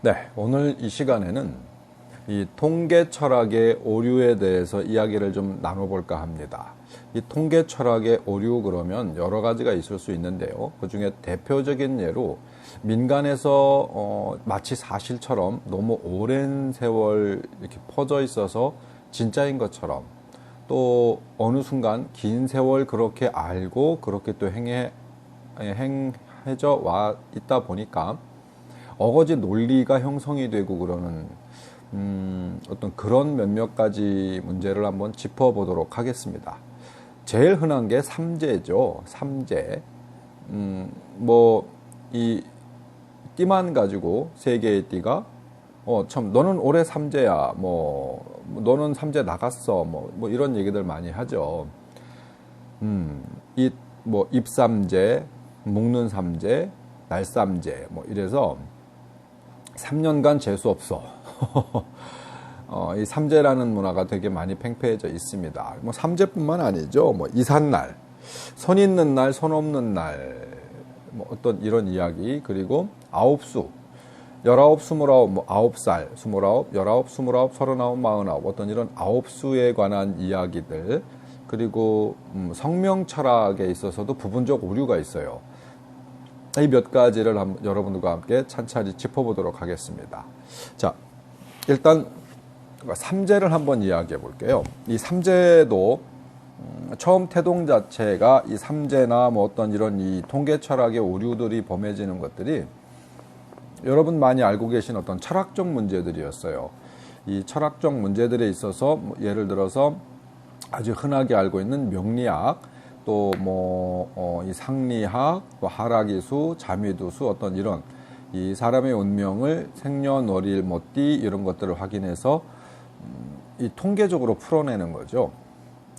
네, 오늘 이 시간에는 이 통계 철학의 오류에 대해서 이야기를 좀 나눠볼까 합니다. 이 통계 철학의 오류 그러면 여러 가지가 있을 수 있는데요. 그 중에 대표적인 예로 민간에서 마치 사실처럼 너무 오랜 세월 이렇게 퍼져 있어서 진짜인 것처럼, 또 어느 순간 긴 세월 그렇게 알고 그렇게 또 행해져 와 있다 보니까 어거지 논리가 형성이 되고 그러는 어떤 그런 몇몇 가지 문제를 한번 짚어보도록 하겠습니다. 제일 흔한 게 삼재죠. 삼재. 이 띠만 가지고 세 개의 띠가 참 너는 올해 삼재야. 너는 삼재 나갔어. 이런 얘기들 많이 하죠. 입삼재, 묶는 삼재, 날삼재 이래서 3년간 재수 없어. 이 삼재라는 문화가 되게 많이 팽배해져 있습니다. 삼재뿐만 아니죠. 이삿날, 손 있는 날, 손 없는 날, 어떤 이런 이야기. 그리고 아홉수, 19, 29, 9살, 29, 19, 29, 39, 49, 어떤 이런 아홉수에 관한 이야기들. 그리고 성명 철학에 있어서도 부분적 오류가 있어요. 이 몇 가지를 여러분들과 함께 찬찬히 짚어보도록 하겠습니다. 자, 일단 삼재를 한번 이야기해 볼게요. 이 삼재도 처음 태동 자체가 이 삼재나 어떤 이런 이 통계 철학의 오류들이 범해지는 것들이 여러분 많이 알고 계신 어떤 철학적 문제들이었어요. 이 철학적 문제들에 있어서 예를 들어서 아주 흔하게 알고 있는 명리학, 또 이 상리학, 또 하락이수, 자미두수, 어떤 이런 이 사람의 운명을 생년월일, 띠 이런 것들을 확인해서 이 통계적으로 풀어내는 거죠.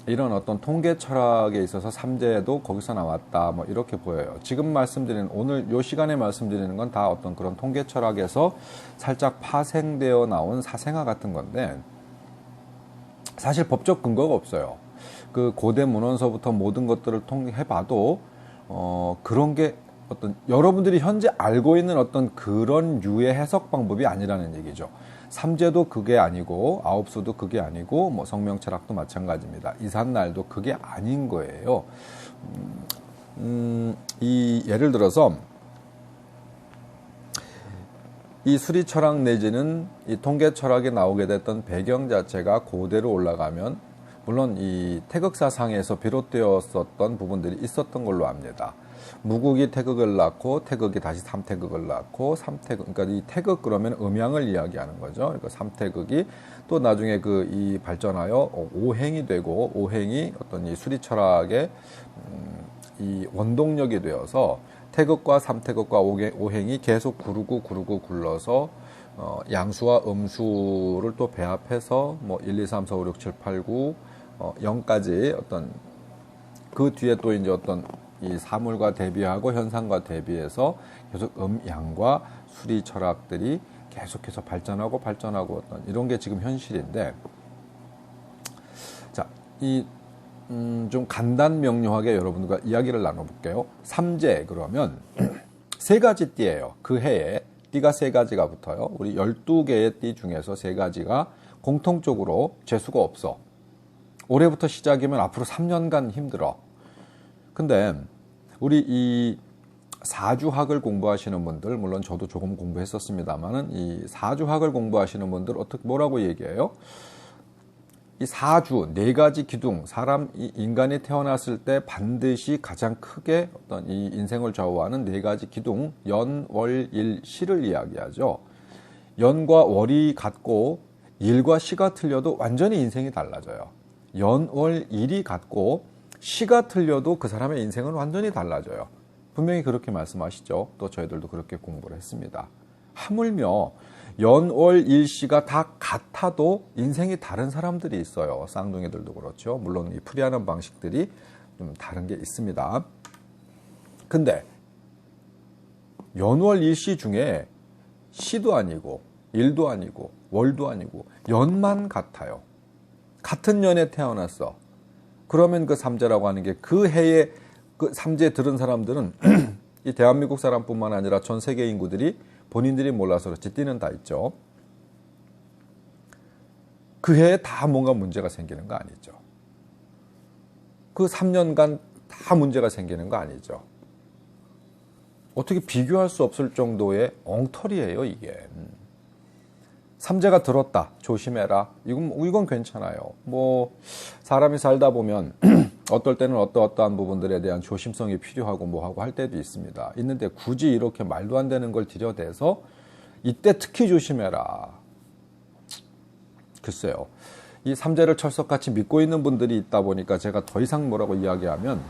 이런 어떤 통계 철학에 있어서 삼재도 거기서 나왔다, 이렇게 보여요. 지금 말씀드리는, 오늘 요 시간에 말씀드리는 건 다 어떤 그런 통계 철학에서 살짝 파생되어 나온 사생아 같은 건데, 사실 법적 근거가 없어요. 그 고대 문헌서부터 모든 것들을 통해봐도 그런 게 어떤 여러분들이 현재 알고 있는 어떤 그런 유의 해석 방법이 아니라는 얘기죠. 삼재도 그게 아니고 아홉수도 그게 아니고 성명철학도 마찬가지입니다. 이삿날도 그게 아닌 거예요. 예를 들어서 이 수리철학 내지는 이 통계철학에 나오게 됐던 배경 자체가 고대로 올라가면 물론 이 태극사상에서 비롯되었었던 부분들이 있었던 걸로 압니다. 무국이 태극을 낳고 태극이 다시 삼태극을 낳고 삼태극, 그러니까 이 태극 그러면 음양을 이야기하는 거죠. 그러니까 삼태극이 또 나중에 이 발전하여 오행이 되고, 오행이 어떤 이 수리철학의 이 원동력이 되어서 태극과 삼태극과 오행이 계속 구르고 굴러서 양수와 음수를 또 배합해서 1, 2, 3, 4, 5, 6, 7, 8, 9 0까지 어떤 그 뒤에 또 이제 어떤 이 사물과 대비하고 현상과 대비해서 계속 양과 수리 철학들이 계속해서 발전하고 어떤 이런 게 지금 현실인데, 자, 좀 간단 명료하게 여러분과 이야기를 나눠볼게요. 삼재 그러면 세 가지 띠예요. 그 해에 띠가 세 가지가 붙어요. 우리 12개의 띠 중에서 세 가지가 공통적으로 재수가 없어. 올해부터 시작이면 앞으로 3년간 힘들어. 근데 우리 이 사주학을 공부하시는 분들, 물론 저도 조금 공부했었습니다만은 이 사주학을 공부하시는 분들 뭐라고 얘기해요? 이 사주, 네 가지 기둥, 인간이 태어났을 때 반드시 가장 크게 어떤 이 인생을 좌우하는 네 가지 기둥, 연, 월, 일, 시를 이야기하죠. 연과 월이 같고 일과 시가 틀려도 완전히 인생이 달라져요. 연, 월, 일이 같고 시가 틀려도 그 사람의 인생은 완전히 달라져요. 분명히 그렇게 말씀하시죠. 또 저희들도 그렇게 공부를 했습니다. 하물며 연, 월, 일, 시가 다 같아도 인생이 다른 사람들이 있어요. 쌍둥이들도 그렇죠. 물론 이 풀이하는 방식들이 좀 다른 게 있습니다. 근데 연, 월, 일, 시 중에 시도 아니고 일도 아니고 월도 아니고 연만 같아요. 같은 년에 태어났어. 그러면 그 삼재라고 하는 게 그 해에 그 삼재 들은 사람들은 이 대한민국 사람뿐만 아니라 전 세계 인구들이 본인들이 몰라서 그렇지 띠는 다 있죠. 그 해에 다 뭔가 문제가 생기는 거 아니죠. 그 3년간 다 문제가 생기는 거 아니죠. 어떻게 비교할 수 없을 정도의 엉터리예요, 이게. 삼재가 들었다. 조심해라. 이건 괜찮아요. 뭐 사람이 살다 보면 어떨 때는 어떠한 부분들에 대한 조심성이 필요하고 뭐하고 할 때도 있습니다. 있는데 굳이 이렇게 말도 안 되는 걸 들여대서 이때 특히 조심해라. 글쎄요. 이 삼재를 철석같이 믿고 있는 분들이 있다 보니까 제가 더 이상 뭐라고 이야기하면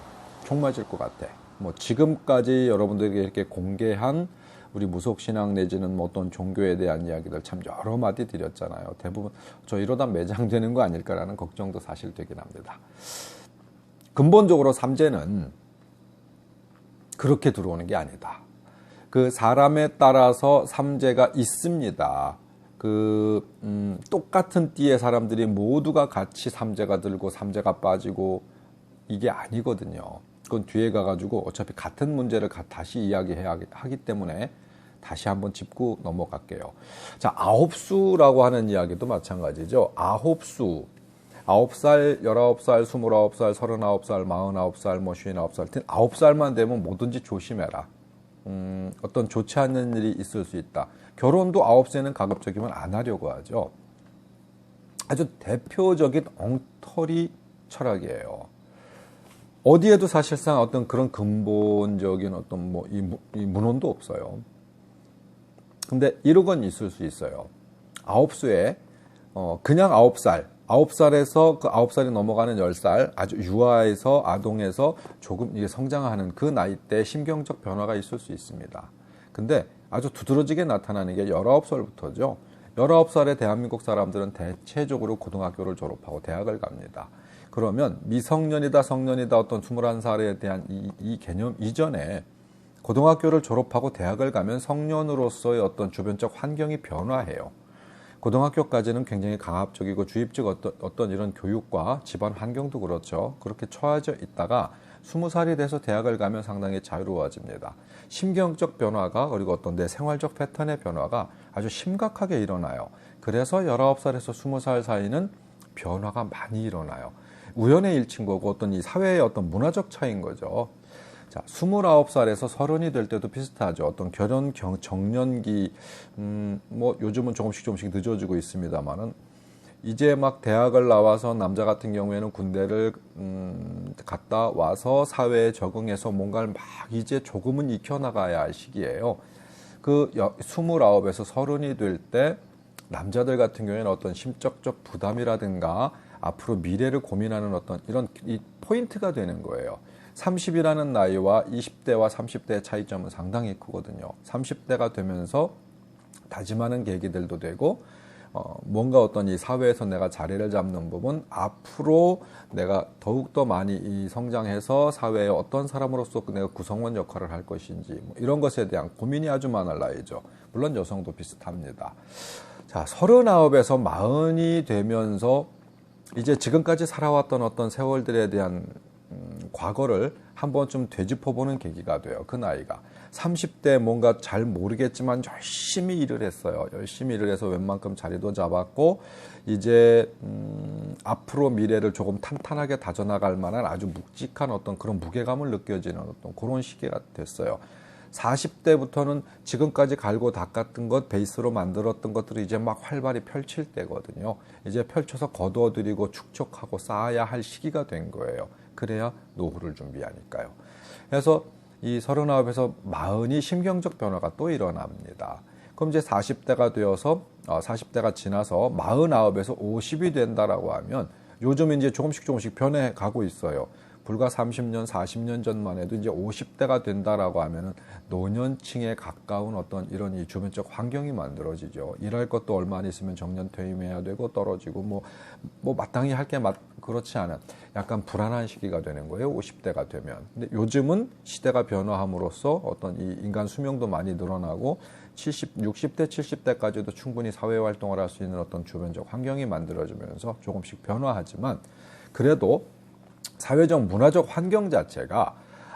총 맞을 것 같아. 뭐 지금까지 여러분들에게 이렇게 공개한 우리 무속신앙 내지는 뭐 어떤 종교에 대한 이야기들 참 여러 마디 드렸잖아요. 대부분 저 이러다 매장되는 거 아닐까라는 걱정도 사실 되긴 합니다. 근본적으로 삼재는 그렇게 들어오는 게 아니다. 그 사람에 따라서 삼재가 있습니다. 똑같은 띠의 사람들이 모두가 같이 삼재가 들고 삼재가 빠지고 이게 아니거든요. 그건 뒤에 가가지고 어차피 같은 문제를 다시 이야기해야 하기 때문에 다시 한번 짚고 넘어갈게요. 자, 아홉수라고 하는 이야기도 마찬가지죠. 아홉수. 9살, 19살, 29살, 39살, 49살, 뭐 59살. 9살만 되면 뭐든지 조심해라. 어떤 좋지 않은 일이 있을 수 있다. 결혼도 9세는 가급적이면 안 하려고 하죠. 아주 대표적인 엉터리 철학이에요. 어디에도 사실상 어떤 그런 근본적인 어떤 뭐 이 문헌도 없어요. 근데 이런 건 있을 수 있어요. 9수에 그냥 9살, 9살에서 그 9살이 넘어가는 10살, 아주 유아에서 아동에서 조금 이게 성장하는 그 나이 때 심경적 변화가 있을 수 있습니다. 근데 아주 두드러지게 나타나는 게 19살부터죠. 19살에 대한민국 사람들은 대체적으로 고등학교를 졸업하고 대학을 갑니다. 그러면 미성년이다 성년이다 어떤 21살에 대한 이 개념 이전에 고등학교를 졸업하고 대학을 가면 성년으로서의 어떤 주변적 환경이 변화해요. 고등학교까지는 굉장히 강압적이고 주입적 어떤 이런 교육과 집안 환경도 그렇죠. 그렇게 처해져 있다가 20살이 돼서 대학을 가면 상당히 자유로워집니다. 심경적 변화가 그리고 어떤 내 생활적 패턴의 변화가 아주 심각하게 일어나요. 그래서 19살에서 20살 사이는 변화가 많이 일어나요. 우연의 일치인 거고 어떤 이 사회의 어떤 문화적 차이인 거죠. 자, 29살에서 30이 될 때도 비슷하죠. 어떤 결혼 정년기, 뭐 요즘은 조금씩 늦어지고 있습니다만은 이제 막 대학을 나와서 남자 같은 경우에는 군대를 갔다 와서 사회에 적응해서 뭔가를 막 이제 조금은 익혀나가야 할 시기예요. 그 29에서 30이 될 때 남자들 같은 경우에는 어떤 심적적 부담이라든가 앞으로 미래를 고민하는 어떤 이런 이 포인트가 되는 거예요. 30이라는 나이와 20대와 30대의 차이점은 상당히 크거든요. 30대가 되면서 다짐하는 계기들도 되고 뭔가 어떤 이 사회에서 내가 자리를 잡는 부분, 앞으로 내가 더욱더 많이 이 성장해서 사회의 어떤 사람으로서 내가 구성원 역할을 할 것인지 뭐 이런 것에 대한 고민이 아주 많을 나이죠. 물론 여성도 비슷합니다. 자, 39에서 40이 되면서 이제 지금까지 살아왔던 어떤 세월들에 대한 과거를 한번 좀 되짚어보는 계기가 돼요. 그 나이가 30대 뭔가 잘 모르겠지만 열심히 일을 했어요. 열심히 일을 해서 웬만큼 자리도 잡았고 이제 앞으로 미래를 조금 탄탄하게 다져나갈 만한 아주 묵직한 어떤 그런 무게감을 느껴지는 어떤 그런 시기가 됐어요. 40대부터는 지금까지 갈고 닦았던 것, 베이스로 만들었던 것들을 이제 막 활발히 펼칠 때거든요. 이제 펼쳐서 거두어들이고 축적하고 쌓아야 할 시기가 된 거예요. 그래야 노후를 준비하니까요. 그래서 이 39에서 40이 심경적 변화가 또 일어납니다. 그럼 이제 40대가 되어서 40대가 지나서 49에서 50이 된다라고 하면 요즘 이제 조금씩 변해 가고 있어요. 불과 30년, 40년 전만 해도 이제 50대가 된다라고 하면은 노년층에 가까운 어떤 이런 이 주변적 환경이 만들어지죠. 일할 것도 얼마 안 있으면 정년 퇴임해야 되고 떨어지고 뭐 마땅히 할 게 그렇지 않은 약간 불안한 시기가 되는 거예요. 50대가 되면. 근데 요즘은 시대가 변화함으로써 어떤 이 인간 수명도 많이 늘어나고 60대, 70대까지도 충분히 사회 활동을 할 수 있는 어떤 주변적 환경이 만들어지면서 조금씩 변화하지만 그래도 사회적 문화적 환경 자체가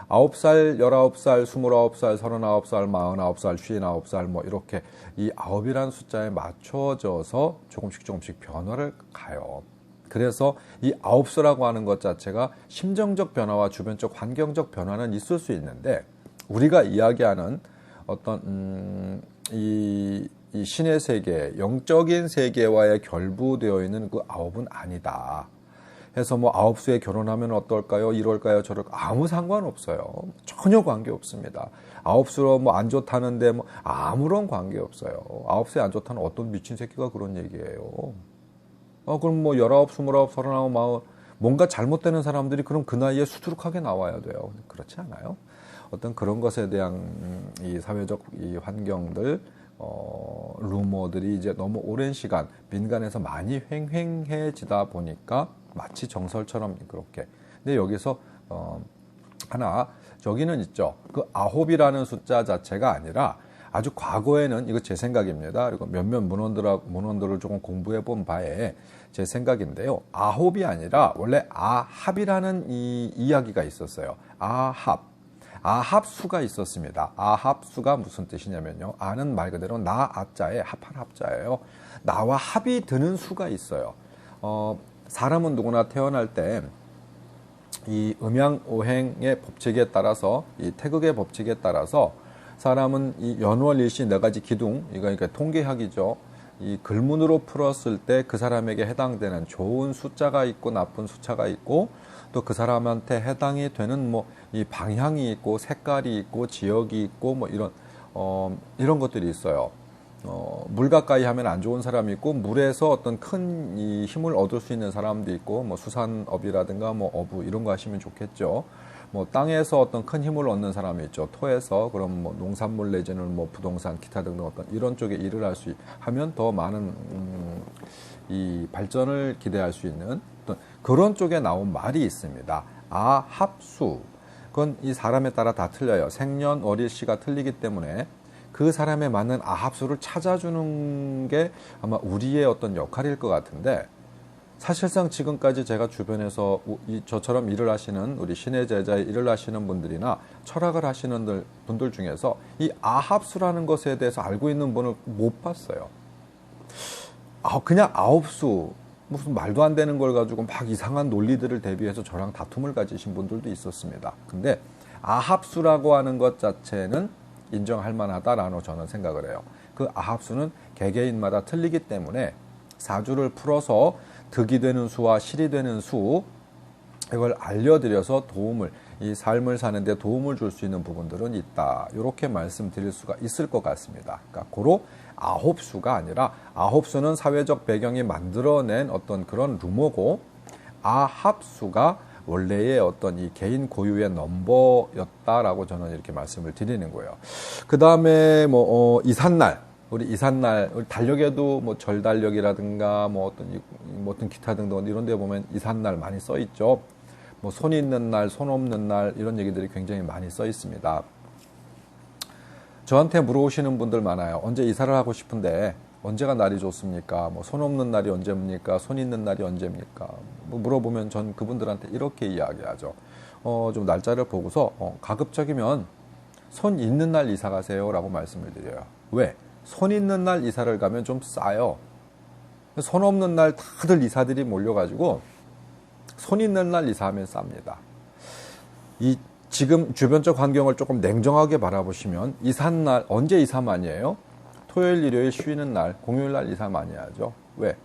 9살, 19살, 29살, 39살, 49살, 59살 뭐 이렇게 이 9이라는 숫자에 맞춰져서 조금씩 변화를 가요. 그래서 이 9수라고 하는 것 자체가 심정적 변화와 주변적 환경적 변화는 있을 수 있는데 우리가 이야기하는 어떤 이 신의 세계, 영적인 세계와의 결부되어 있는 그 9은 아니다. 해서 뭐 9수에 결혼하면 어떨까요? 이럴까요? 저럴까요? 아무 상관없어요. 전혀 관계 없습니다. 9수로 뭐 안 좋다는데 뭐 아무런 관계 없어요. 9수에 안 좋다는 어떤 미친 새끼가 그런 얘기예요. 그럼 뭐 19, 29, 39, 40 뭔가 잘못되는 사람들이 그럼 그 나이에 수두룩하게 나와야 돼요. 그렇지 않아요? 어떤 그런 것에 대한 이 사회적 이 환경들, 루머들이 이제 너무 오랜 시간 민간에서 많이 횡행해지다 보니까 마치 정설처럼 그렇게. 근데 여기서 하나 저기는 있죠. 그 9이라는 숫자 자체가 아니라 아주 과거에는 이거 제 생각입니다. 그리고 몇몇 문헌들을 조금 공부해 본 바에 제 생각인데요. 아홉이 아니라 원래 아합이라는 이 이야기가 있었어요. 아합수가 있었습니다. 아합수가 무슨 뜻이냐면요. 아는 말 그대로 나 아자에 합한 합자예요. 나와 합이 드는 수가 있어요. 사람은 누구나 태어날 때 이 음양오행의 법칙에 따라서 이 태극의 법칙에 따라서 사람은 이 연월일시 네 가지 기둥, 이거 그러니까 통계학이죠. 이 글문으로 풀었을 때 그 사람에게 해당되는 좋은 숫자가 있고 나쁜 숫자가 있고 또 그 사람한테 해당이 되는 뭐 이 방향이 있고 색깔이 있고 지역이 있고 뭐 이런 것들이 있어요. 물 가까이 하면 안 좋은 사람이 있고 물에서 어떤 큰 이 힘을 얻을 수 있는 사람도 있고 뭐 수산업이라든가 뭐 어부 이런 거 하시면 좋겠죠. 뭐 땅에서 어떤 큰 힘을 얻는 사람이 있죠. 토에서 그럼 뭐 농산물 내지는 뭐 부동산 기타 등등 어떤 이런 쪽에 일을 하면 더 많은 이 발전을 기대할 수 있는 어떤 그런 쪽에 나온 말이 있습니다. 아합수. 그건 이 사람에 따라 다 틀려요. 생년월일시가 틀리기 때문에 그 사람에 맞는 아합수를 찾아주는 게 아마 우리의 어떤 역할일 것 같은데 사실상 지금까지 제가 주변에서 저처럼 일을 하시는 우리 신의 제자의 일을 하시는 분들이나 철학을 하시는 분들 중에서 이 아합수라는 것에 대해서 알고 있는 분을 못 봤어요. 그냥 9수 무슨 말도 안 되는 걸 가지고 막 이상한 논리들을 대비해서 저랑 다툼을 가지신 분들도 있었습니다. 근데 아합수라고 하는 것 자체는 인정할 만하다라고 저는 생각을 해요. 그 아합수는 개개인마다 틀리기 때문에 사주를 풀어서 득이 되는 수와 실이 되는 수 이걸 알려드려서 이 삶을 사는데 도움을 줄 수 있는 부분들은 있다. 이렇게 말씀드릴 수가 있을 것 같습니다. 그러니까 고로 9수가 아니라 9수는 사회적 배경이 만들어낸 어떤 그런 루머고 아합수가 원래의 어떤 이 개인 고유의 넘버였다라고 저는 이렇게 말씀을 드리는 거예요. 그 다음에 우리 이삿날, 우리 달력에도 뭐 절달력이라든가 뭐 어떤 기타 등등 이런 데 보면 이삿날 많이 써 있죠. 뭐 손 있는 날, 손 없는 날 이런 얘기들이 굉장히 많이 써 있습니다. 저한테 물어오시는 분들 많아요. 언제 이사를 하고 싶은데 언제가 날이 좋습니까? 뭐 손 없는 날이 언제입니까? 손 있는 날이 언제입니까? 뭐 물어보면 전 그분들한테 이렇게 이야기하죠. 좀 날짜를 보고서 가급적이면 손 있는 날 이사 가세요라고 말씀을 드려요. 왜? 손 있는 날 이사를 가면 좀 싸요. 손 없는 날 다들 이사들이 몰려가지고 손 있는 날 이사하면 쌉니다. 지금 주변적 환경을 조금 냉정하게 바라보시면 이삿날 언제 이사 많이 해요? 토요일, 일요일 쉬는 날, 공휴일 날 이사 많이 하죠. 왜?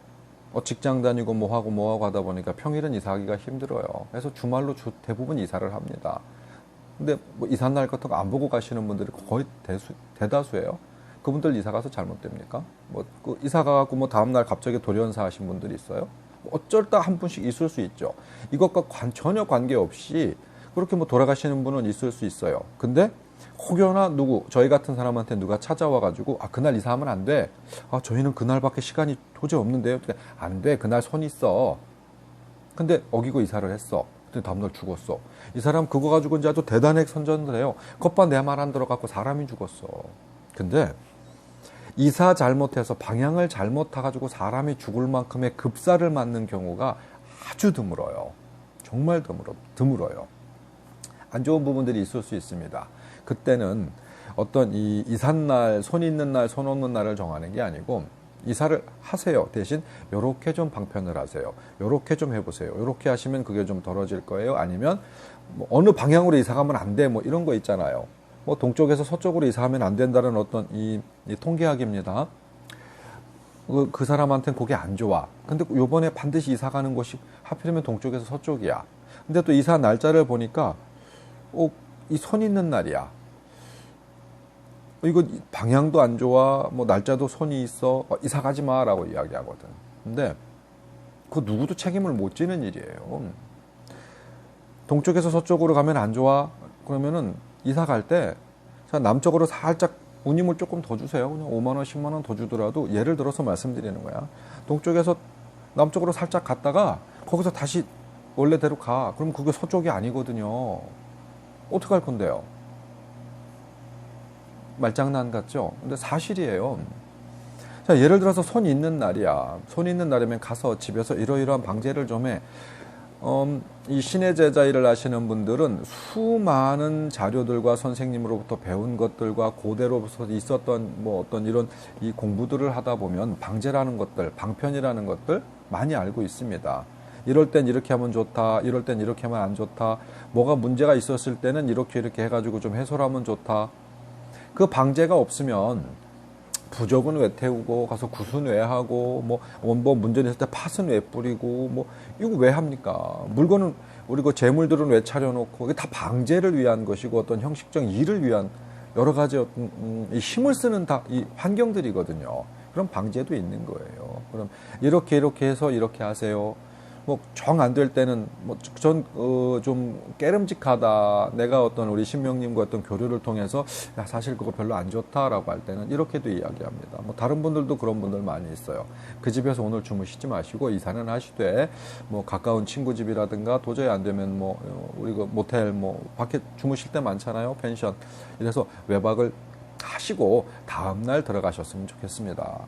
직장 다니고 뭐하고 하다 보니까 평일은 이사하기가 힘들어요. 그래서 주말로 대부분 이사를 합니다. 근데 뭐 이삿날 같은 거 안 보고 가시는 분들이 거의 대다수예요. 그분들 이사 가서 잘못됩니까? 그 이사 가고 다음날 갑자기 돌연사 하신 분들이 있어요. 어쩔 때 한 분씩 있을 수 있죠. 이것과 전혀 관계없이 그렇게 돌아가시는 분은 있을 수 있어요. 근데 혹여나 저희 같은 사람한테 누가 찾아와가지고 그날 이사하면 안 돼. 저희는 그날밖에 시간이 도저히 없는데요. 안 돼. 그날 손 있어. 근데 어기고 이사를 했어. 근데 다음날 죽었어. 이 사람 그거 가지고 이제 아주 대단하게 선전을 해요. 겉봐 내 말 안 들어갖고 사람이 죽었어. 근데 이사 잘못해서 방향을 잘못 타가지고 사람이 죽을 만큼의 급사를 맞는 경우가 아주 드물어요. 정말 드물어요. 안 좋은 부분들이 있을 수 있습니다. 그때는 어떤 이 이삿날, 손 있는 날, 손 없는 날을 정하는 게 아니고 이사를 하세요. 대신 요렇게 좀 방편을 하세요. 요렇게 좀 해보세요. 요렇게 하시면 그게 좀 덜어질 거예요. 아니면 뭐 어느 방향으로 이사 가면 안 돼. 뭐 이런 거 있잖아요. 뭐 동쪽에서 서쪽으로 이사하면 안 된다는 어떤 이 통계학입니다. 그 사람한테는 그게 안 좋아. 근데 요번에 반드시 이사 가는 곳이 하필이면 동쪽에서 서쪽이야. 근데 또 이사 날짜를 보니까 이 손 있는 날이야. 이거 방향도 안 좋아. 뭐 날짜도 손이 있어. 이사 가지 마라고 이야기하거든. 근데 그 누구도 책임을 못 지는 일이에요. 동쪽에서 서쪽으로 가면 안 좋아. 그러면은 이사 갈 때 남쪽으로 살짝 운임을 조금 더 주세요. 그냥 5만 원, 10만 원 더 주더라도 예를 들어서 말씀드리는 거야. 동쪽에서 남쪽으로 살짝 갔다가 거기서 다시 원래대로 가. 그럼 그게 서쪽이 아니거든요. 어떡할 건데요? 말장난 같죠? 근데 사실이에요. 자, 예를 들어서 손 있는 날이야. 손 있는 날이면 가서 집에서 이러이러한 방제를 좀 해. 이 신의 제자 일을 하시는 분들은 수많은 자료들과 선생님으로부터 배운 것들과 고대로부터 있었던 뭐 어떤 이런 이 공부들을 하다 보면 방제라는 것들, 방편이라는 것들 많이 알고 있습니다. 이럴 땐 이렇게 하면 좋다. 이럴 땐 이렇게 하면 안 좋다. 뭐가 문제가 있었을 때는 이렇게 해가지고 좀 해소하면 좋다. 그 방제가 없으면 부적은 왜 태우고 가서 구순 왜 하고 뭐 문제 있을 때 팥은 왜 뿌리고 뭐 이거 왜 합니까? 물건은 우리 그 재물들은 왜 차려놓고 이게 다 방제를 위한 것이고 어떤 형식적 일을 위한 여러 가지 어떤 이 힘을 쓰는 다 이 환경들이거든요. 그럼 방제도 있는 거예요. 그럼 이렇게 해서 이렇게 하세요. 뭐 정 안 될 때는 뭐 좀 깨름직하다. 내가 어떤 우리 신명님과 어떤 교류를 통해서 야 사실 그거 별로 안 좋다라고 할 때는 이렇게도 이야기합니다. 뭐 다른 분들도 그런 분들 많이 있어요. 그 집에서 오늘 주무시지 마시고 이사는 하시되 뭐 가까운 친구 집이라든가 도저히 안 되면 뭐 우리 그 모텔 뭐 밖에 주무실 때 많잖아요. 펜션. 이래서 외박을 하시고 다음 날 들어가셨으면 좋겠습니다.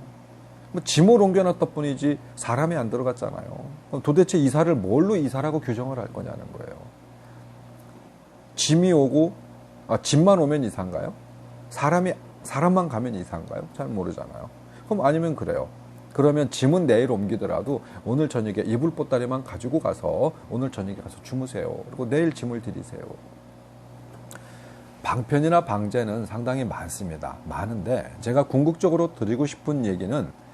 뭐 짐을 옮겨놨다 뿐이지 사람이 안 들어갔잖아요. 그럼 도대체 이사를 뭘로 이사라고 규정을 할 거냐는 거예요. 짐만 오면 이사인가요? 사람만 가면 이사인가요? 잘 모르잖아요. 그럼 아니면 그래요. 그러면 짐은 내일 옮기더라도 오늘 저녁에 이불 보따리만 가지고 가서 오늘 저녁에 가서 주무세요. 그리고 내일 짐을 드리세요. 방편이나 방제는 상당히 많습니다. 많은데 제가 궁극적으로 드리고 싶은 얘기는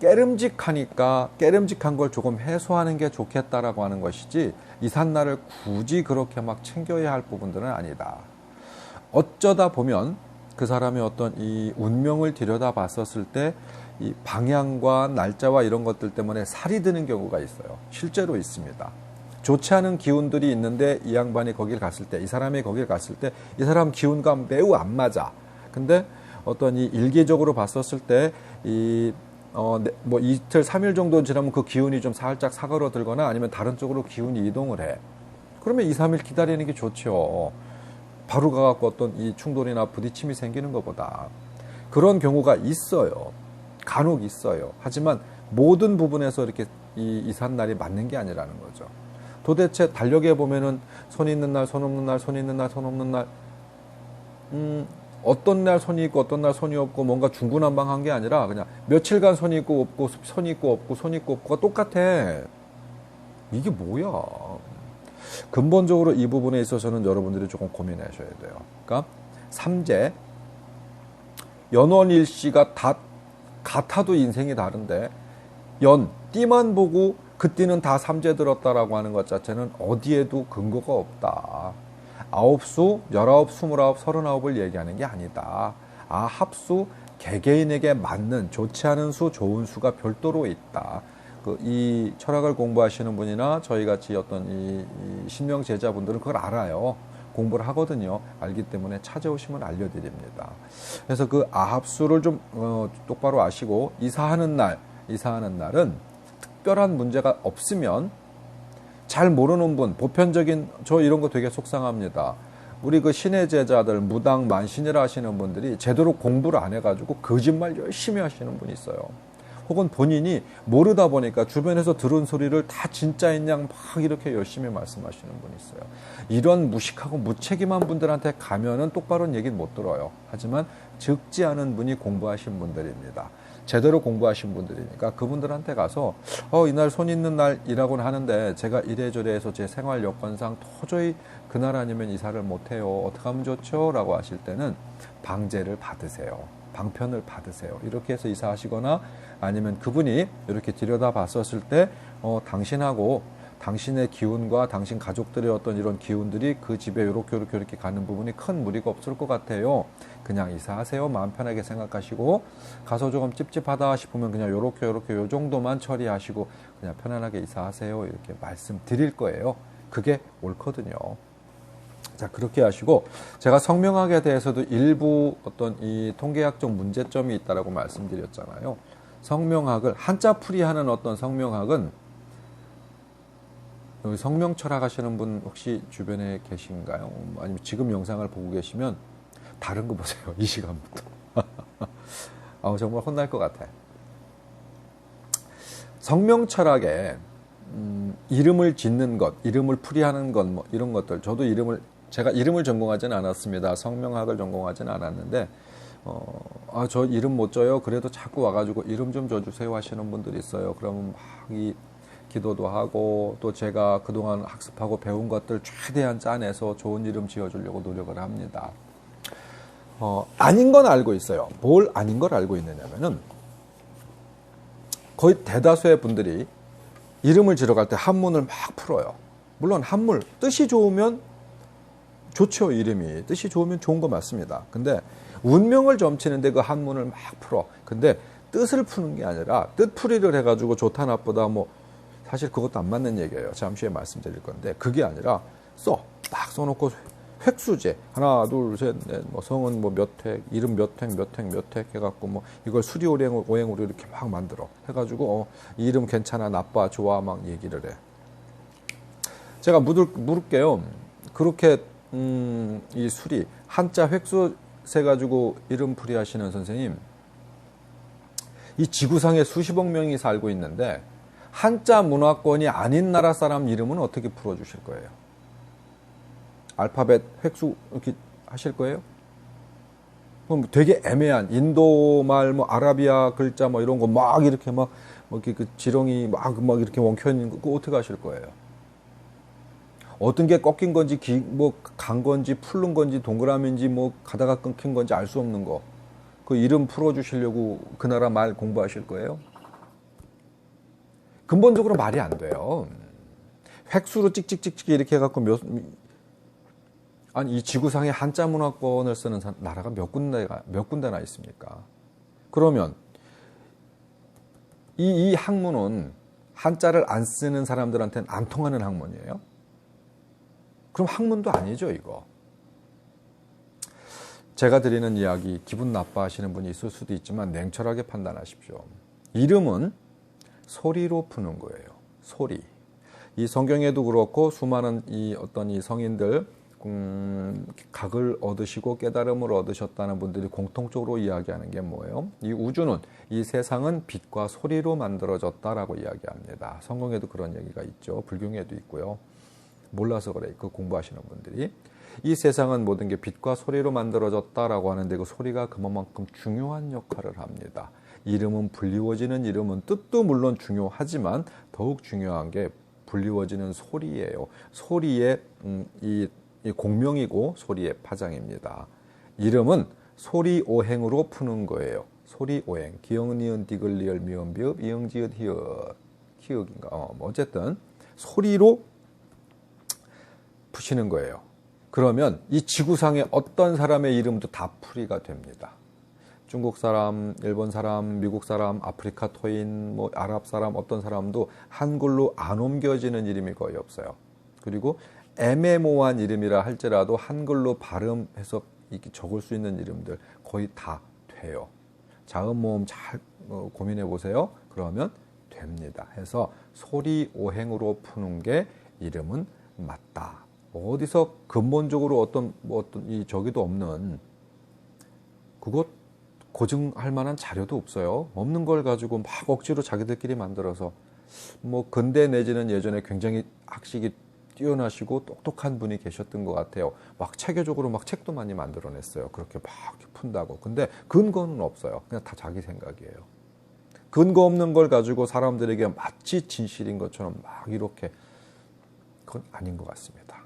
깨름직한 걸 조금 해소하는 게 좋겠다라고 하는 것이지 이삿날을 굳이 그렇게 막 챙겨야 할 부분들은 아니다. 어쩌다 보면 그 사람의 어떤 이 운명을 들여다봤었을 때 이 방향과 날짜와 이런 것들 때문에 살이 드는 경우가 있어요. 실제로 있습니다. 좋지 않은 기운들이 있는데 이 양반이 거길 갔을 때, 이 사람이 거길 갔을 때 이 사람 기운과 매우 안 맞아. 근데 어떤 이 일기적으로 봤었을 때 뭐 이틀, 3일 정도 지나면 그 기운이 좀 살짝 사그러들거나 아니면 다른 쪽으로 기운이 이동을 해. 그러면 2, 3일 기다리는 게 좋죠. 바로 가갖고 어떤 이 충돌이나 부딪힘이 생기는 것보다. 그런 경우가 있어요. 간혹 있어요. 하지만 모든 부분에서 이렇게 이 이삿날이 맞는 게 아니라는 거죠. 도대체 달력에 보면은 손 있는 날, 손 없는 날, 손 있는 날, 손 없는 날, 어떤 날 손이 있고 어떤 날 손이 없고 뭔가 중구난방한 게 아니라 그냥 며칠간 손이 있고 없고 손이 있고 없고 손이 있고 없고가 똑같아. 이게 뭐야? 근본적으로 이 부분에 있어서는 여러분들이 조금 고민하셔야 돼요. 그러니까 삼재 연원일시가 다 같아도 인생이 다른데 띠만 보고 그 띠는 다 삼재 들었다라고 하는 것 자체는 어디에도 근거가 없다. 9수, 19, 29, 39을 얘기하는 게 아니다. 합수, 개개인에게 맞는 좋지 않은 수, 좋은 수가 별도로 있다. 이 철학을 공부하시는 분이나 저희같이 어떤 이 신명 제자분들은 그걸 알아요. 공부를 하거든요. 알기 때문에 찾아오시면 알려드립니다. 그래서 그 아합수를 좀 똑바로 아시고 이사하는 날은 특별한 문제가 없으면 잘 모르는 분, 보편적인 저 이런 거 되게 속상합니다. 우리 그 신의 제자들 무당 만신이라 하시는 분들이 제대로 공부를 안 해가지고 거짓말 열심히 하시는 분이 있어요. 혹은 본인이 모르다 보니까 주변에서 들은 소리를 다 진짜인 양 막 이렇게 열심히 말씀하시는 분이 있어요. 이런 무식하고 무책임한 분들한테 가면은 똑바로는 얘기는 못 들어요. 하지만 적지 않은 분이 공부하신 분들입니다. 제대로 공부하신 분들이니까 그분들한테 가서 이날 손 있는 날이라고는 하는데 제가 이래저래 해서 제 생활 여건상 도저히 그날 아니면 이사를 못해요. 어떻게 하면 좋죠? 라고 하실 때는 방제를 받으세요. 방편을 받으세요. 이렇게 해서 이사하시거나 아니면 그분이 이렇게 들여다봤었을 때 당신하고 당신의 기운과 당신 가족들의 어떤 이런 기운들이 그 집에 이렇게 가는 부분이 큰 무리가 없을 것 같아요. 그냥 이사하세요. 마음 편하게 생각하시고 가서 조금 찝찝하다 싶으면 그냥 요렇게 요 정도만 처리하시고 그냥 편안하게 이사하세요. 이렇게 말씀드릴 거예요. 그게 옳거든요. 자, 그렇게 하시고 제가 성명학에 대해서도 일부 어떤 이 통계학적 문제점이 있다라고 말씀드렸잖아요. 성명학을 한자풀이하는 어떤 성명학은 여기 성명 철학하시는 분 혹시 주변에 계신가요? 아니면 지금 영상을 보고 계시면 다른 거 보세요. 이 시간부터. 정말 혼날 것 같아요. 성명 철학에 이름을 짓는 것, 이름을 풀이하는 것, 뭐 이런 것들. 저도 제가 이름을 전공하지는 않았습니다. 성명학을 전공하지는 않았는데, 저 이름 못 져요. 그래도 자꾸 와가지고 이름 좀 줘주세요 하시는 분들이 있어요. 그러면 막 기도도 하고 또 제가 그동안 학습하고 배운 것들 최대한 짜내서 좋은 이름 지어주려고 노력을 합니다. 아닌 건 알고 있어요. 뭘 아닌 걸 알고 있느냐면은 거의 대다수의 분들이 이름을 지러 갈 때 한문을 막 풀어요. 물론 한문 뜻이 좋으면 좋죠. 이름이 뜻이 좋으면 좋은 거 맞습니다. 근데 운명을 점치는데 그 한문을 막 풀어. 근데 뜻을 푸는 게 아니라 뜻풀이를 해가지고 좋다 나쁘다 뭐 사실 그것도 안 맞는 얘기예요. 잠시 후에 말씀드릴 건데 그게 아니라 딱 써놓고 획수제 하나 둘 셋 넷 뭐 성은 뭐 몇 획 이름 몇 획 해갖고 뭐 이걸 수리오행으로 이렇게 막 만들어 해가지고 이 이름 괜찮아 나빠 좋아 막 얘기를 해. 제가 물을게요. 그렇게 이 수리 한자 획수 세 가지고 이름 풀이 하시는 선생님, 이 지구상에 수십억 명이 살고 있는데 한자 문화권이 아닌 나라 사람 이름은 어떻게 풀어주실 거예요? 알파벳 획수 이렇게 하실 거예요? 그럼 되게 애매한 인도말 뭐 아라비아 글자 뭐 이런 거 막 이렇게 막 이렇게 그 지렁이 막 이렇게 엉켜 있는 거 그거 어떻게 하실 거예요? 어떤 게 꺾인 건지 간 건지 풀른 건지 동그라미인지 뭐 가다가 끊긴 건지 알 수 없는 거 그 이름 풀어주시려고 그 나라 말 공부하실 거예요? 근본적으로 말이 안 돼요. 획수로 찍찍찍찍 이렇게 해갖고 이 지구상에 한자 문화권을 쓰는 나라가 몇 군데나 있습니까? 그러면 이 학문은 한자를 안 쓰는 사람들한테는 안 통하는 학문이에요? 그럼 학문도 아니죠, 이거. 제가 드리는 이야기 기분 나빠하시는 분이 있을 수도 있지만 냉철하게 판단하십시오. 이름은 소리로 푸는 거예요. 소리. 이 성경에도 그렇고 수많은 이 성인들 각을 얻으시고 깨달음을 얻으셨다는 분들이 공통적으로 이야기하는 게 뭐예요? 이 우주는 이 세상은 빛과 소리로 만들어졌다라고 이야기합니다. 성경에도 그런 얘기가 있죠. 불경에도 있고요. 몰라서 그래. 그 공부하시는 분들이. 이 세상은 모든 게 빛과 소리로 만들어졌다라고 하는데 그 소리가 그만큼 중요한 역할을 합니다. 이름은 불리워지는 이름은 뜻도 물론 중요하지만 더욱 중요한 게 불리워지는 소리예요. 소리의 이 공명이고 소리의 파장입니다. 이름은 소리오행으로 푸는 거예요. 소리오행. 기역, 니은, 디귿, 리을, 미음, 비읍, 이응, 지읒, 히읗, 키읔인가. 어쨌든 소리로 푸시는 거예요. 그러면 이 지구상의 어떤 사람의 이름도 다 풀이가 됩니다. 중국 사람, 일본 사람, 미국 사람, 아프리카 토인, 뭐 아랍 사람, 어떤 사람도 한글로 안 옮겨지는 이름이 거의 없어요. 그리고 애매모호한 이름이라 할지라도 한글로 발음해서 이렇게 적을 수 있는 이름들 거의 다 돼요. 자음 모음 잘 고민해 보세요. 그러면 됩니다. 해서 소리 오행으로 푸는 게 이름은 맞다. 어디서 근본적으로 어떤 이 저기도 없는 그것 고증할 만한 자료도 없어요. 없는 걸 가지고 막 억지로 자기들끼리 만들어서 뭐 근대 내지는 예전에 굉장히 학식이 뛰어나시고 똑똑한 분이 계셨던 것 같아요. 막 체계적으로 막 책도 많이 만들어냈어요. 그렇게 막 푼다고. 근데 근거는 없어요. 그냥 다 자기 생각이에요. 근거 없는 걸 가지고 사람들에게 마치 진실인 것처럼 막 이렇게, 그건 아닌 것 같습니다.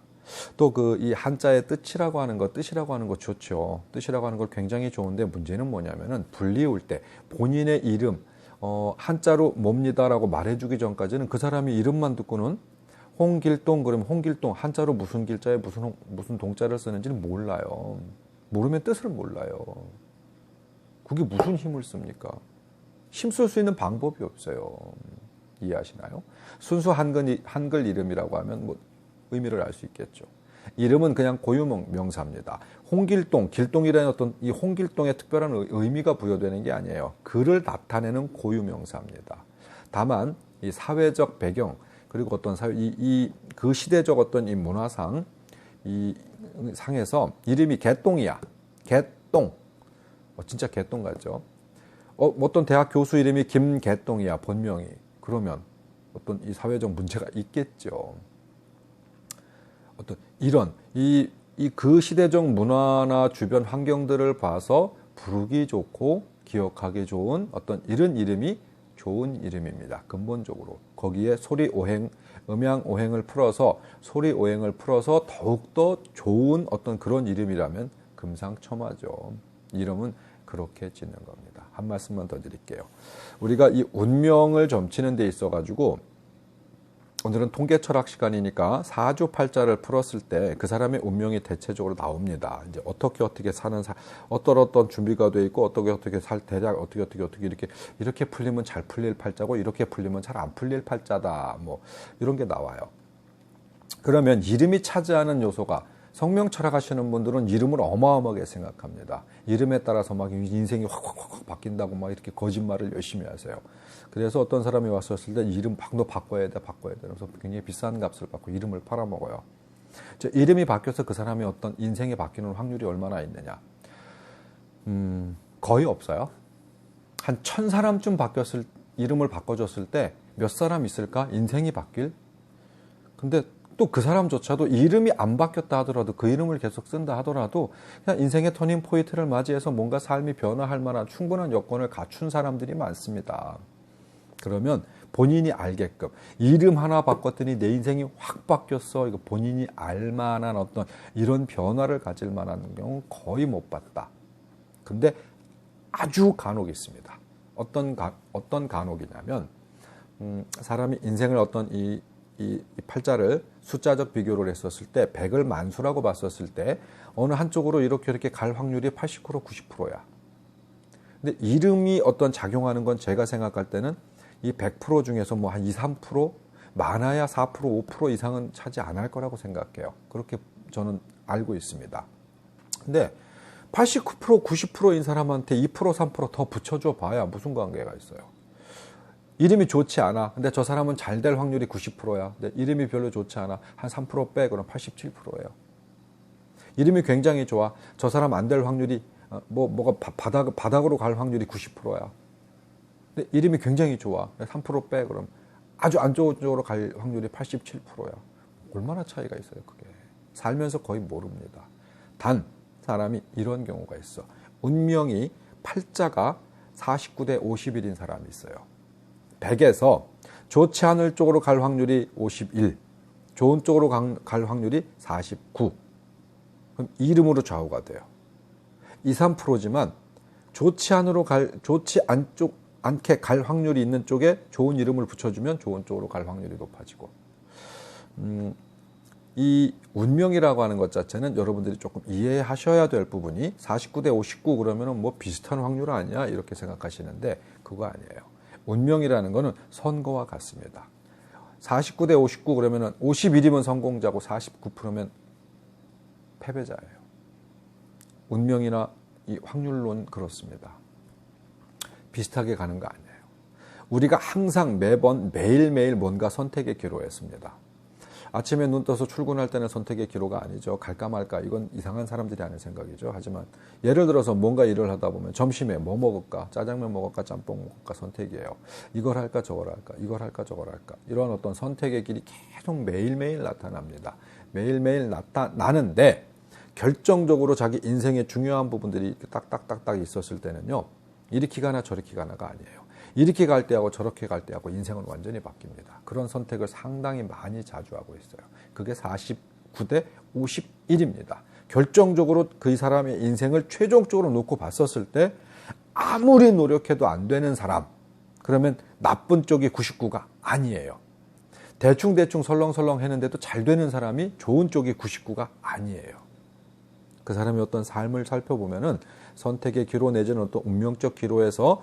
또 그 이 한자의 뜻이라고 하는 거 좋죠. 뜻이라고 하는 걸 굉장히 좋은데 문제는 뭐냐면은 불리울 때 본인의 이름, 한자로 뭡니다라고 말해주기 전까지는 그 사람이 이름만 듣고는 홍길동 그러면 홍길동 한자로 무슨 길자에 무슨 동자를 쓰는지는 몰라요. 모르면 뜻을 몰라요. 그게 무슨 힘을 씁니까? 힘쓸 수 있는 방법이 없어요. 이해하시나요? 순수 한글 이름이라고 하면 뭐 의미를 알 수 있겠죠. 이름은 그냥 고유 명사입니다. 홍길동, 길동이라는 어떤 이 홍길동의 특별한 의미가 부여되는 게 아니에요. 그를 나타내는 고유 명사입니다. 다만 이 사회적 배경 그리고 어떤 그 시대적 어떤 이 문화상 이 상에서 이름이 개똥이야. 개똥. 진짜 개똥 같죠? 어떤 대학 교수 이름이 김개똥이야. 본명이. 그러면 어떤 이 사회적 문제가 있겠죠. 어떤 이런 그 시대적 문화나 주변 환경들을 봐서 부르기 좋고 기억하기 좋은 어떤 이런 이름이 좋은 이름입니다. 근본적으로 거기에 소리 오행, 음양 오행을 풀어서 더욱더 좋은 어떤 그런 이름이라면 금상첨화죠. 이름은 그렇게 짓는 겁니다. 한 말씀만 더 드릴게요. 우리가 이 운명을 점치는 데 있어 가지고 오늘은 통계 철학 시간이니까 사주팔자를 풀었을 때 그 사람의 운명이 대체적으로 나옵니다. 이제 어떻게 사는 어떤 준비가 돼 있고 어떻게 살 대략 어떻게 이렇게 풀리면 잘 풀릴 팔자고 이렇게 풀리면 잘 안 풀릴 팔자다. 뭐 이런 게 나와요. 그러면 이름이 차지하는 요소가 성명 철학하시는 분들은 이름을 어마어마하게 생각합니다. 이름에 따라서 막 인생이 확 바뀐다고 막 이렇게 거짓말을 열심히 하세요. 그래서 어떤 사람이 왔었을 때 이름 너 바꿔야 돼. 그래서 굉장히 비싼 값을 받고 이름을 팔아먹어요. 이름이 바뀌어서 그 사람이 어떤 인생이 바뀌는 확률이 얼마나 있느냐? 거의 없어요. 한 1000사람쯤 이름을 바꿔줬을 때 몇 사람 있을까? 인생이 바뀔? 근데 또 그 사람조차도 이름이 안 바뀌었다 하더라도 그 이름을 계속 쓴다 하더라도 그냥 인생의 터닝 포인트를 맞이해서 뭔가 삶이 변화할 만한 충분한 여건을 갖춘 사람들이 많습니다. 그러면 본인이 알게끔 이름 하나 바꿨더니 내 인생이 확 바뀌었어. 이거 본인이 알만한 어떤 이런 변화를 가질 만한 경우 거의 못 봤다. 근데 아주 간혹 있습니다. 어떤 간혹이냐면 사람이 인생을 어떤 이 팔자를 숫자적 비교를 했었을 때 100을 만수라고 봤었을 때 어느 한쪽으로 이렇게 갈 확률이 80% 90%야. 근데 이름이 어떤 작용하는 건 제가 생각할 때는 이 100% 중에서 뭐 한 2, 3% 많아야 4%, 5% 이상은 차지 안 할 거라고 생각해요. 그렇게 저는 알고 있습니다. 근데 89%, 90%인 사람한테 2%, 3%더 붙여줘 봐야 무슨 관계가 있어요. 이름이 좋지 않아. 근데 저 사람은 잘 될 확률이 90%야. 근데 이름이 별로 좋지 않아. 한 3% 빼. 그럼 87%예요. 이름이 굉장히 좋아. 저 사람 안 될 확률이 뭐가 바닥으로 갈 확률이 90%야. 근데 이름이 굉장히 좋아. 3% 빼. 그럼 아주 안 좋은 쪽으로 갈 확률이 87%야. 얼마나 차이가 있어요, 그게. 살면서 거의 모릅니다. 단 사람이 이런 경우가 있어. 운명이 팔자가 49대 51인 사람이 있어요. 100에서 좋지 않을 쪽으로 갈 확률이 51, 좋은 쪽으로 갈 확률이 49. 그럼 이름으로 좌우가 돼요. 2, 3%지만 좋지 않게 갈 확률이 있는 쪽에 좋은 이름을 붙여주면 좋은 쪽으로 갈 확률이 높아지고. 이 운명이라고 하는 것 자체는 여러분들이 조금 이해하셔야 될 부분이 49대 59 그러면은 뭐 비슷한 확률 아니야? 이렇게 생각하시는데 그거 아니에요. 운명이라는 거는 선거와 같습니다. 49대 59 그러면은 51이면 성공자고 49%면 패배자예요. 운명이나 이 확률론 그렇습니다. 비슷하게 가는 거 아니에요. 우리가 항상 매번 매일매일 뭔가 선택의 기로에 씁니다. 아침에 눈 떠서 출근할 때는 선택의 기로가 아니죠. 갈까 말까 이건 이상한 사람들이 하는 생각이죠. 하지만 예를 들어서 뭔가 일을 하다 보면 점심에 뭐 먹을까? 짜장면 먹을까? 짬뽕 먹을까? 선택이에요. 이걸 할까? 저걸 할까? 이걸 할까? 저걸 할까? 이런 어떤 선택의 길이 계속 매일매일 나타납니다. 매일매일 나타나는데 결정적으로 자기 인생의 중요한 부분들이 딱딱딱딱 있었을 때는요. 이렇게 가나 저렇게 가나가 아니에요. 이렇게 갈 때하고 저렇게 갈 때하고 인생은 완전히 바뀝니다. 그런 선택을 상당히 많이 자주 하고 있어요. 그게 49대 51입니다. 결정적으로 그 사람의 인생을 최종적으로 놓고 봤었을 때 아무리 노력해도 안 되는 사람, 그러면 나쁜 쪽이 99가 아니에요. 대충대충 설렁설렁 했는데도 잘 되는 사람이 좋은 쪽이 99가 아니에요. 그 사람의 어떤 삶을 살펴보면은 선택의 기로 내지는 어떤 운명적 기로에서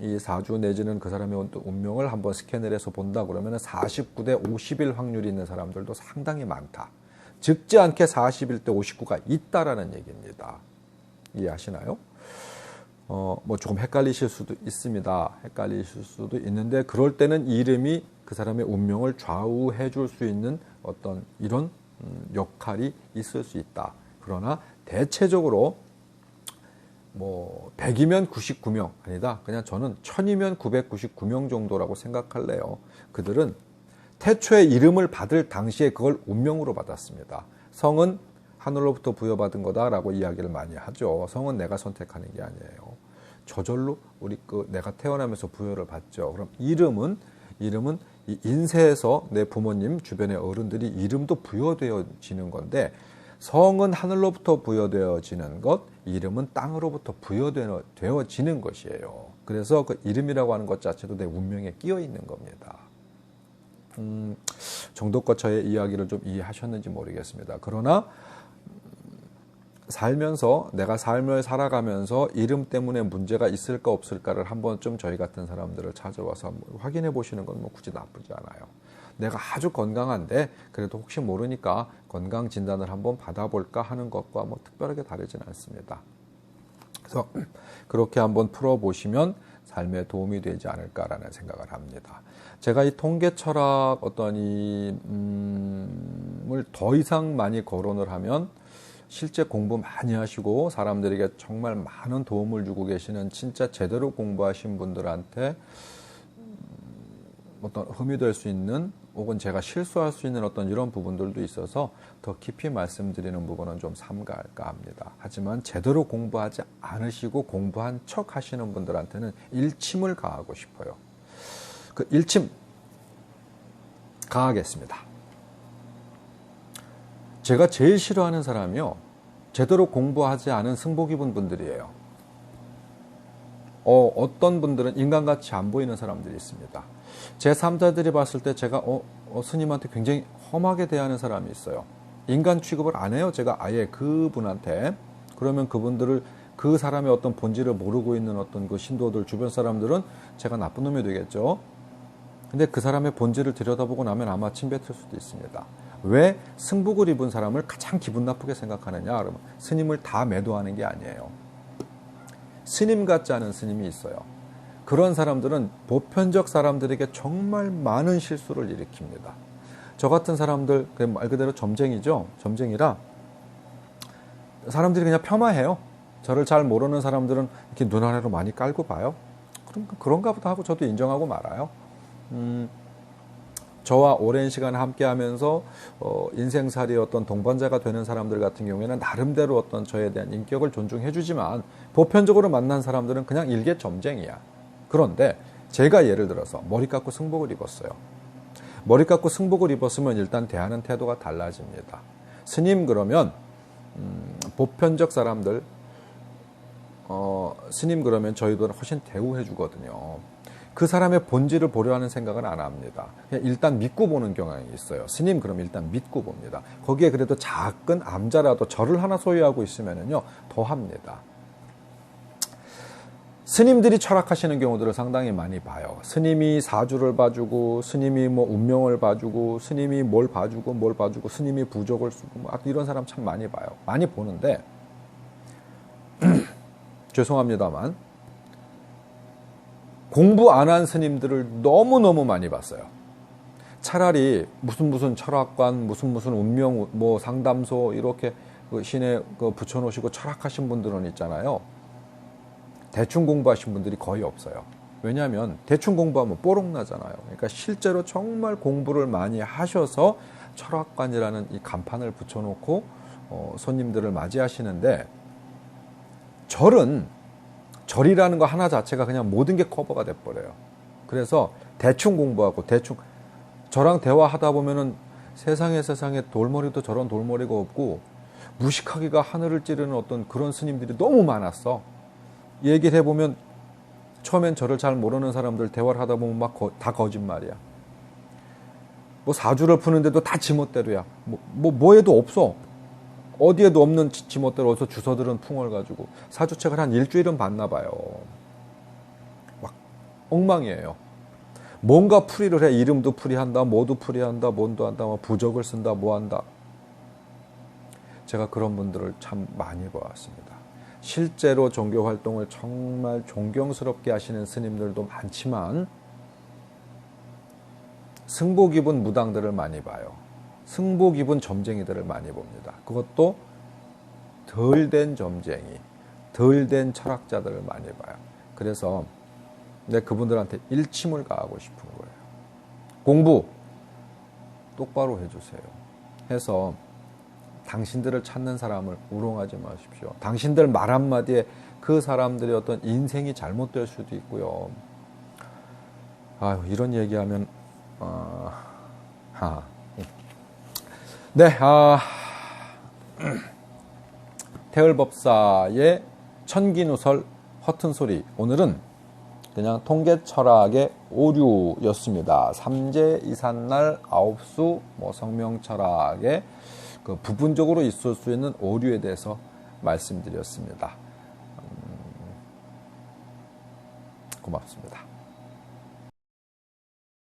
이 사주 내지는 그 사람의 어떤 운명을 한번 스캔을 해서 본다 그러면은 49대 50일 확률이 있는 사람들도 상당히 많다. 적지 않게 41대 59가 있다라는 얘기입니다. 이해하시나요? 뭐 조금 헷갈리실 수도 있습니다. 헷갈리실 수도 있는데 그럴 때는 이름이 그 사람의 운명을 좌우해 줄 수 있는 어떤 이런 역할이 있을 수 있다. 그러나 대체적으로 뭐 100이면 99명 아니다. 그냥 저는 1000이면 999명 정도라고 생각할래요. 그들은 태초에 이름을 받을 당시에 그걸 운명으로 받았습니다. 성은 하늘로부터 부여받은 거다라고 이야기를 많이 하죠. 성은 내가 선택하는 게 아니에요. 저절로 내가 태어나면서 부여를 받죠. 그럼 이름은 이 인세에서 내 부모님 주변의 어른들이 이름도 부여되어지는 건데 성은 하늘로부터 부여되어지는 것, 이름은 땅으로부터 부여되어지는 것이에요. 그래서 그 이름이라고 하는 것 자체도 내 운명에 끼어 있는 겁니다. 정도껏 저의 이야기를 좀 이해하셨는지 모르겠습니다. 그러나 살면서 내가 삶을 살아가면서 이름 때문에 문제가 있을까 없을까를 한번 좀 저희 같은 사람들을 찾아와서 한번 확인해 보시는 건 뭐 굳이 나쁘지 않아요. 내가 아주 건강한데 그래도 혹시 모르니까 건강 진단을 한번 받아볼까 하는 것과 뭐 특별하게 다르지는 않습니다. 그래서 그렇게 한번 풀어보시면 삶에 도움이 되지 않을까라는 생각을 합니다. 제가 이 통계 철학 어떤 을 더 이상 많이 거론을 하면 실제 공부 많이 하시고 사람들에게 정말 많은 도움을 주고 계시는 진짜 제대로 공부하신 분들한테 어떤 흠이 될 수 있는 혹은 제가 실수할 수 있는 어떤 이런 부분들도 있어서 더 깊이 말씀드리는 부분은 좀 삼가할까 합니다. 하지만 제대로 공부하지 않으시고 공부한 척 하시는 분들한테는 일침을 가하고 싶어요. 그 일침 가하겠습니다. 제가 제일 싫어하는 사람이요. 제대로 공부하지 않은 승복 입은 분들이에요. 어떤 분들은 인간같이 안 보이는 사람들이 있습니다. 제 3자들이 봤을 때 제가 스님한테 굉장히 험하게 대하는 사람이 있어요. 인간 취급을 안 해요. 제가 아예 그분한테. 그러면 그분들을 그 사람의 어떤 본질을 모르고 있는 어떤 그 신도들 주변 사람들은 제가 나쁜 놈이 되겠죠. 근데 그 사람의 본질을 들여다보고 나면 아마 침뱉을 수도 있습니다. 왜 승복을 입은 사람을 가장 기분 나쁘게 생각하느냐? 그러면 스님을 다 매도하는 게 아니에요. 스님 같지 않은 스님이 있어요. 그런 사람들은 보편적 사람들에게 정말 많은 실수를 일으킵니다. 저 같은 사람들, 말 그대로 점쟁이죠. 점쟁이라 사람들이 그냥 폄하해요. 저를 잘 모르는 사람들은 이렇게 눈 아래로 많이 깔고 봐요. 그런가 보다 하고 저도 인정하고 말아요. 저와 오랜 시간 함께 하면서 인생살이의 어떤 동반자가 되는 사람들 같은 경우에는 나름대로 어떤 저에 대한 인격을 존중해 주지만 보편적으로 만난 사람들은 그냥 일개 점쟁이야. 그런데 제가 예를 들어서 머리 깎고 승복을 입었어요. 머리 깎고 승복을 입었으면 일단 대하는 태도가 달라집니다. 스님 그러면 보편적 사람들 스님 그러면 저희들은 훨씬 대우해 주거든요. 그 사람의 본질을 보려 하는 생각은 안 합니다. 그냥 일단 믿고 보는 경향이 있어요. 스님 그럼 일단 믿고 봅니다. 거기에 그래도 작은 암자라도 절을 하나 소유하고 있으면은요 더 합니다. 스님들이 철학하시는 경우들을 상당히 많이 봐요. 스님이 사주를 봐주고, 스님이 뭐 운명을 봐주고, 스님이 뭘 봐주고, 스님이 부적을 쓰고, 막 이런 사람 참 많이 봐요. 많이 보는데 죄송합니다만 공부 안 한 스님들을 너무너무 많이 봤어요. 차라리 무슨 철학관, 무슨 운명 뭐 상담소 이렇게 그 시내 그 붙여놓으시고 철학하신 분들은 있잖아요. 대충 공부하신 분들이 거의 없어요. 왜냐하면 대충 공부하면 뽀록 나잖아요. 그러니까 실제로 정말 공부를 많이 하셔서 철학관이라는 이 간판을 붙여놓고 손님들을 맞이하시는데, 절이라는 거 하나 자체가 그냥 모든 게 커버가 돼버려요. 그래서 대충 공부하고 저랑 대화하다 보면은 세상에 돌머리도 저런 돌머리가 없고 무식하기가 하늘을 찌르는 어떤 그런 스님들이 너무 많았어. 얘기를 해보면 처음엔 저를 잘 모르는 사람들 대화를 하다 보면 막 다 거짓말이야. 뭐 사주를 푸는데도 다 지멋대로야. 뭐에도 없어. 어디에도 없는 지멋대로 어디서 주워들은 풍을 가지고 사주책을 한 일주일은 봤나 봐요. 막 엉망이에요. 뭔가 풀이를 해. 이름도 풀이한다, 뭐도 풀이한다, 뭔도 한다, 뭐 부적을 쓴다, 뭐 한다. 제가 그런 분들을 참 많이 보았습니다. 실제로 종교 활동을 정말 존경스럽게 하시는 스님들도 많지만 승복 입은 무당들을 많이 봐요. 승복 입은 점쟁이들을 많이 봅니다. 그것도 덜 된 점쟁이, 덜 된 철학자들을 많이 봐요. 그래서 내가 그분들한테 일침을 가하고 싶은 거예요. 공부 똑바로 해주세요. 해서 당신들을 찾는 사람을 우롱하지 마십시오. 당신들 말 한마디에 그 사람들의 어떤 인생이 잘못될 수도 있고요. 아유, 이런 얘기하면 네, 태을법사의 천기누설 허튼 소리. 오늘은 그냥 통계철학의 오류였습니다. 삼재 이삿날 아홉수 성명철학의 그 부분적으로 있을 수 있는 오류에 대해서 말씀드렸습니다. 고맙습니다.